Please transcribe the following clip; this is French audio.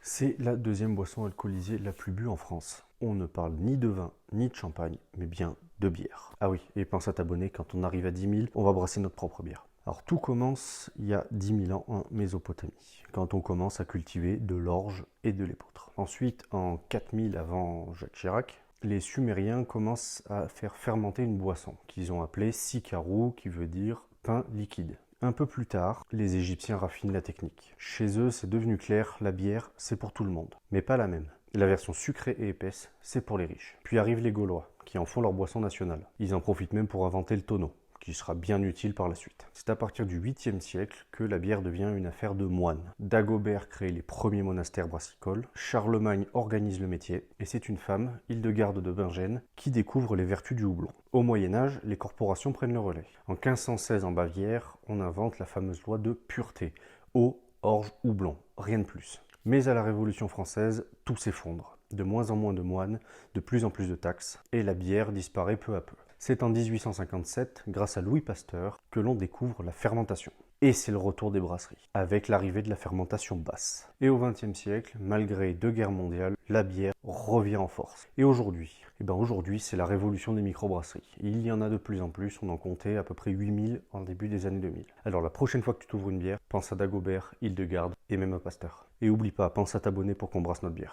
C'est la deuxième boisson alcoolisée la plus bue en France. On ne parle ni de vin, ni de champagne, mais bien de bière. Ah oui, et pense à t'abonner, quand on arrive à 10 000, on va brasser notre propre bière. Alors tout commence il y a 10 000 ans en Mésopotamie, quand on commence à cultiver de l'orge et de l'épeautre. Ensuite, en 4000 avant Jacques Chirac, les Sumériens commencent à faire fermenter une boisson qu'ils ont appelée sikarou, qui veut dire pain liquide. Un peu plus tard, les Égyptiens raffinent la technique. Chez eux, c'est devenu clair, la bière, c'est pour tout le monde, mais pas la même. La version sucrée et épaisse, c'est pour les riches. Puis arrivent les Gaulois, qui en font leur boisson nationale. Ils en profitent même pour inventer le tonneau, qui sera bien utile par la suite. C'est à partir du 8e siècle que la bière devient une affaire de moines. Dagobert crée les premiers monastères brassicoles, Charlemagne organise le métier, et c'est une femme, Hildegarde de Bingen, qui découvre les vertus du houblon. Au Moyen-Âge, les corporations prennent le relais. En 1516, en Bavière, on invente la fameuse loi de pureté. Eau, orge, houblon, rien de plus. Mais à la Révolution française, tout s'effondre. De moins en moins de moines, de plus en plus de taxes, et la bière disparaît peu à peu. C'est en 1857, grâce à Louis Pasteur, que l'on découvre la fermentation. Et c'est le retour des brasseries, avec l'arrivée de la fermentation basse. Et au XXe siècle, malgré 2 guerres mondiales, la bière revient en force. Et aujourd'hui, aujourd'hui, c'est la révolution des microbrasseries. Il y en a de plus en plus, on en comptait à peu près 8000 en début des années 2000. Alors la prochaine fois que tu t'ouvres une bière, pense à Dagobert, Hildegarde et même à Pasteur. Et oublie pas, pense à t'abonner pour qu'on brasse notre bière.